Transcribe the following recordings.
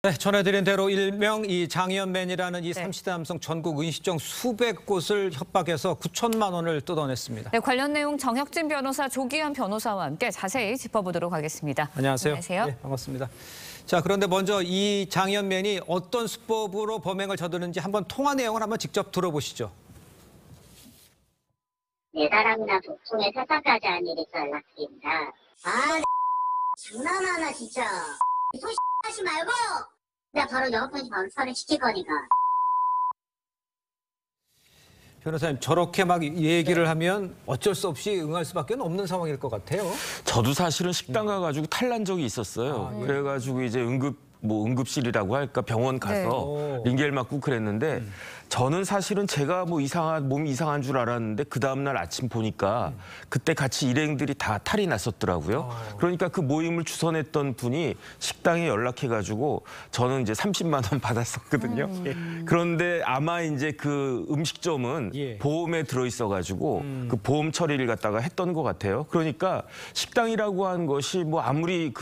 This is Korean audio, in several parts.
네, 전해드린 대로 일명 이 장이언맨이라는 이 네. 30대 남성 전국 음식점 수백 곳을 협박해서 9천만 원을 뜯어냈습니다. 네, 관련 내용 정혁진 변호사, 조기현 변호사와 함께 자세히 짚어보도록 하겠습니다. 안녕하세요. 안녕하세요. 네, 반갑습니다. 자, 그런데 먼저 이 장이언맨이 어떤 수법으로 범행을 저지르는지 한번 통화 내용을 한번 직접 들어보시죠. 4사람이나 북풍에 회사까지 한 일이 있어 연락드립니다. 아, 장난하나 진짜. 소리 하지 말고 내가 바로 영업해서 바로 처리시킬 거니까. 변호사님, 저렇게 막 얘기를 하면 어쩔 수 없이 응할 수밖에 없는 상황일 것 같아요. 저도 사실은 식당 가가지고 탈난 적이 있었어요. 예. 그래가지고 이제 응급실이라고 할까 병원 가서 네. 링겔 맞고 그랬는데 저는 사실은 제가 뭐 몸이 이상한 줄 알았는데 그 다음날 아침 보니까 그때 같이 일행들이 다 탈이 났었더라고요. 그러니까 그 모임을 주선했던 분이 식당에 연락해가지고 저는 이제 30만 원 받았었거든요. 그런데 아마 이제 그 음식점은 예. 보험에 들어있어가지고 그 보험 처리를 갖다가 했던 것 같아요. 그러니까 식당이라고 하는 것이 뭐 아무리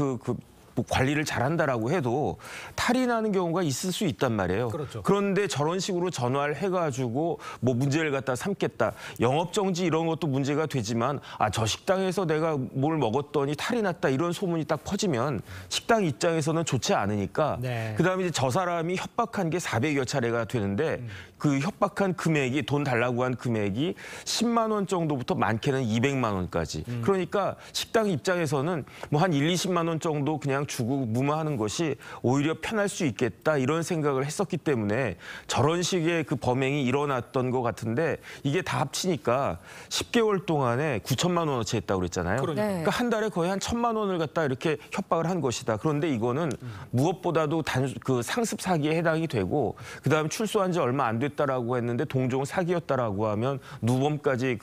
뭐 관리를 잘한다라고 해도 탈이 나는 경우가 있을 수 있단 말이에요. 그렇죠. 그런데 저런 식으로 전화를 해가지고 뭐 문제를 갖다 삼겠다. 영업정지 이런 것도 문제가 되지만 저 식당에서 내가 뭘 먹었더니 탈이 났다 이런 소문이 딱 퍼지면 식당 입장에서는 좋지 않으니까 네. 그다음에 이제 저 사람이 협박한 게 400여 차례가 되는데 그 협박한 금액이 돈 달라고 한 금액이 10만 원 정도부터 많게는 200만 원까지. 그러니까 식당 입장에서는 뭐 한 20만 원 정도 그냥 주고 무마하는 것이 오히려 편할 수 있겠다 이런 생각을 했었기 때문에 저런 식의 그 범행이 일어났던 것 같은데 이게 다 합치니까 10개월 동안에 9천만 원어치 했다고 그랬잖아요. 그러니까 한 달에 거의 한 1,000만 원을 갖다 이렇게 협박을 한 것이다. 그런데 이거는 무엇보다도 그 상습 사기에 해당이 되고 그다음에 출소한 지 얼마 안 됐다라고 했는데 동종 사기였다라고 하면 누범까지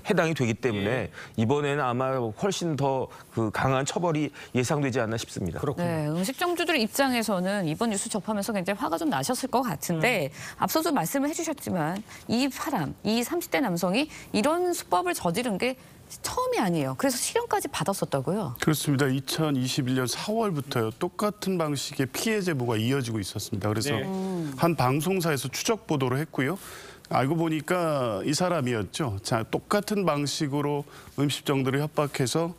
해당이 되기 때문에 이번에는 아마 훨씬 더 강한 처벌이 예상되지 않나 싶습니다. 그렇군요. 네, 음식점주들 입장에서는 이번 뉴스 접하면서 굉장히 화가 좀 나셨을 것 같은데 앞서도 말씀을 해주셨지만 이 30대 남성이 이런 수법을 저지른 게 처음이 아니에요. 그래서 실형까지 받았었다고요? 그렇습니다. 2021년 4월부터요. 똑같은 방식의 피해 제보가 이어지고 있었습니다. 그래서 네. 한 방송사에서 추적 보도를 했고요. 알고 보니까 이 사람이었죠. 자, 똑같은 방식으로 음식점들을 협박해서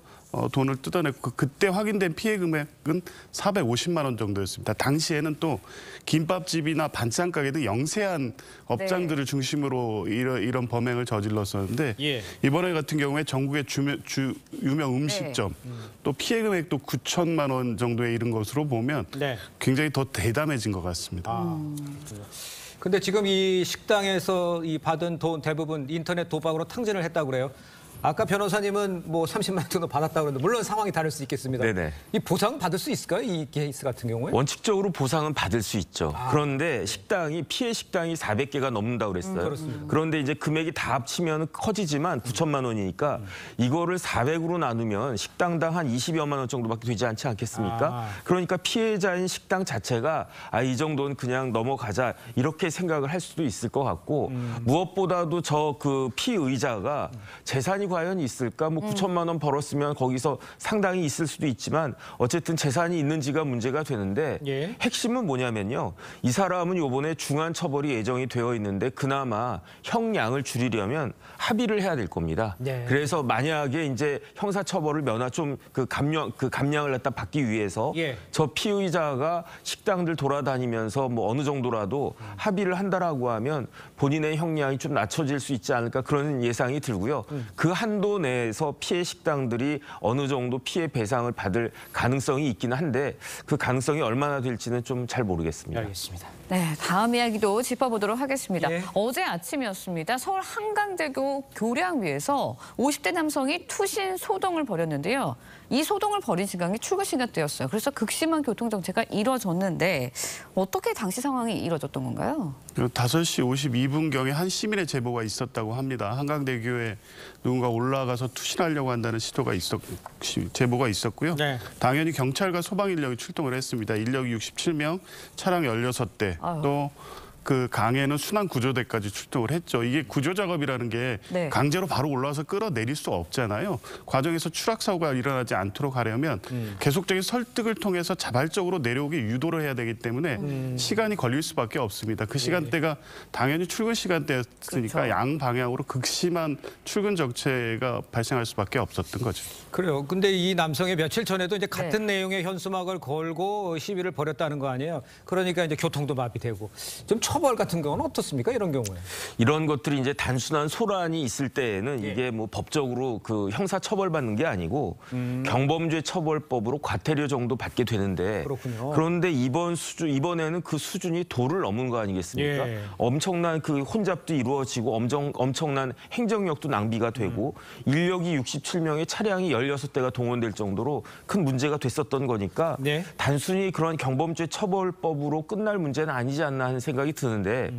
돈을 뜯어냈고 그때 확인된 피해 금액은 450만 원 정도였습니다. 당시에는 또 김밥집이나 반찬 가게 등 영세한 업장들을 중심으로 이런 범행을 저질렀었는데 예. 이번에 같은 경우에 전국의 유명 음식점 또 피해 금액도 9천만 원 정도에 이른 것으로 보면 네. 굉장히 더 대담해진 것 같습니다. 근데 지금 이 식당에서 이 받은 돈 대부분 인터넷 도박으로 탕진을 했다고 그래요. 아까 변호사님은 뭐 30만 원 정도 받았다고 그러는데 물론 상황이 다를 수 있겠습니다. 네네. 이 보상 받을 수 있을까요? 이 케이스 같은 경우에? 원칙적으로 보상은 받을 수 있죠. 그런데 피해 식당이 400개가 넘는다고 그랬어요. 그렇습니다. 그런데 이제 금액이 다 합치면 커지지만 9천만 원이니까 이거를 400으로 나누면 식당당 한 20여만 원 정도밖에 되지 않지 않겠습니까? 그러니까 피해자인 식당 자체가 이 정도는 그냥 넘어가자 이렇게 생각을 할 수도 있을 것 같고 무엇보다도 피의자가 재산이 과연 있을까? 뭐 9천만 원 벌었으면 거기서 상당히 있을 수도 있지만 어쨌든 재산이 있는지가 문제가 되는데 예. 핵심은 뭐냐면요. 이 사람은 이번에 중한 처벌이 예정이 되어 있는데 그나마 형량을 줄이려면 합의를 해야 될 겁니다. 네. 그래서 만약에 이제 형사 처벌을 감량을 갖다 받기 위해서 예. 저 피의자가 식당들 돌아다니면서 뭐 어느 정도라도 합의를 한다라고 하면 본인의 형량이 좀 낮춰질 수 있지 않을까 그런 예상이 들고요. 그 한도 내에서 피해 식당들이 어느 정도 피해 배상을 받을 가능성이 있기는 한데 그 가능성이 얼마나 될지는 좀 잘 모르겠습니다. 알겠습니다. 네, 다음 이야기도 짚어보도록 하겠습니다. 예. 어제 아침이었습니다. 서울 한강대교 교량위에서 50대 남성이 투신 소동을 벌였는데요. 이 소동을 벌인 시간이 출근 시간대였어요. 그래서 극심한 교통정체가 이뤄졌는데 어떻게 당시 상황이 이뤄졌던 건가요? 5시 52분경에 한 시민의 제보가 있었다고 합니다. 한강대교에 누군가 올라가서 투신하려고 한다는 제보가 있었고요. 네. 당연히 경찰과 소방 인력이 출동을 했습니다. 인력이 67명, 차량 16대, 또 그 강에는 순환 구조대까지 출동을 했죠. 이게 구조 작업이라는 게 네. 강제로 바로 올라와서 끌어내릴 수 없잖아요. 과정에서 추락 사고가 일어나지 않도록 하려면 계속적인 설득을 통해서 자발적으로 내려오게 유도를 해야 되기 때문에 시간이 걸릴 수밖에 없습니다. 그 시간대가 당연히 출근 시간대였으니까 그렇죠. 양 방향으로 극심한 출근 정체가 발생할 수밖에 없었던 거죠. 그래요. 근데 이 남성이 며칠 전에도 이제 같은 내용의 현수막을 걸고 시위를 벌였다는 거 아니에요? 그러니까 이제 교통도 마비되고. 좀 처벌 같은 경우는 어떻습니까? 이런 경우에. 이런 것들이 이제 단순한 소란이 있을 때에는 이게 뭐 법적으로 그 형사 처벌받는 게 아니고 경범죄 처벌법으로 과태료 정도 받게 되는데 그렇군요. 그런데 이번에는 그 수준이 도를 넘은 거 아니겠습니까? 예. 엄청난 그 혼잡도 이루어지고 엄청난 행정력도 낭비가 되고 인력이 67명의 차량이 16대가 동원될 정도로 큰 문제가 됐었던 거니까 네. 단순히 그런 경범죄 처벌법으로 끝날 문제는 아니지 않나 하는 생각이 드는데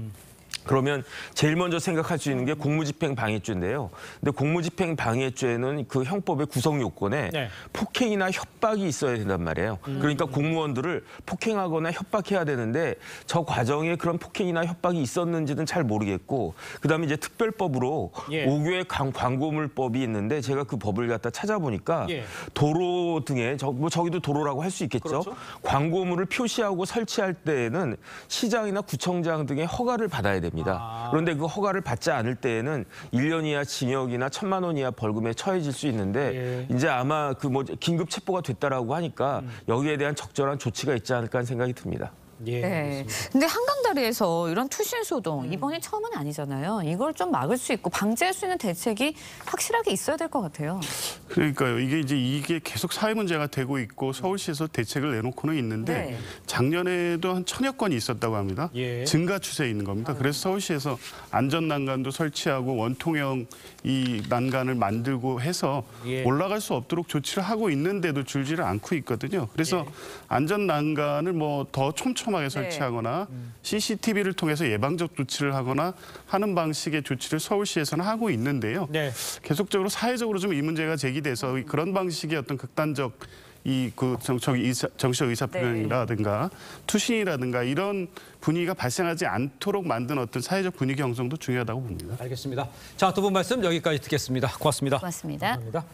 그러면 제일 먼저 생각할 수 있는 게 공무집행 방해죄인데요. 근데 공무집행 방해죄는 그 형법의 구성 요건에 네. 폭행이나 협박이 있어야 된단 말이에요. 그러니까 공무원들을 폭행하거나 협박해야 되는데 저 과정에 그런 폭행이나 협박이 있었는지는 잘 모르겠고 그다음에 이제 특별법으로 예. 5교의 광고물법이 있는데 제가 그 법을 갖다 찾아보니까 예. 도로 등에 저기도 도로라고 할 수 있겠죠. 그렇죠. 광고물을 표시하고 설치할 때에는 시장이나 구청장 등의 허가를 받아야 됩니다. 그런데 그 허가를 받지 않을 때에는 1년 이하 징역이나 1,000만 원 이하 벌금에 처해질 수 있는데 이제 아마 그 뭐 긴급 체포가 됐다라고 하니까 여기에 대한 적절한 조치가 있지 않을까 하는 생각이 듭니다. 예. 네. 근데 한강다리에서 이런 투신 소동 이번이 처음은 아니잖아요. 이걸 좀 막을 수 있고 방지할 수 있는 대책이 확실하게 있어야 될 것 같아요. 그러니까요. 이게 계속 사회 문제가 되고 있고 서울시에서 대책을 내놓고는 있는데 네. 작년에도 한 1000여 건이 있었다고 합니다. 예. 증가 추세에 있는 겁니다. 그래서 서울시에서 안전 난간도 설치하고 원통형 이 난간을 만들고 해서 예. 올라갈 수 없도록 조치를 하고 있는데도 줄지를 않고 있거든요. 그래서 안전 난간을 뭐 더 촘촘하게 설치하거나 CCTV를 통해서 예방적 조치를 하거나 하는 방식의 조치를 서울시에서는 하고 있는데요. 네. 계속적으로 사회적으로 좀 이 문제가 제기돼서 그런 방식의 어떤 극단적 정치적 의사표현이라든가 투신이라든가 이런 분위기가 발생하지 않도록 만든 어떤 사회적 분위기 형성도 중요하다고 봅니다. 알겠습니다. 자, 두 분 말씀 여기까지 듣겠습니다. 고맙습니다. 고맙습니다. 감사합니다.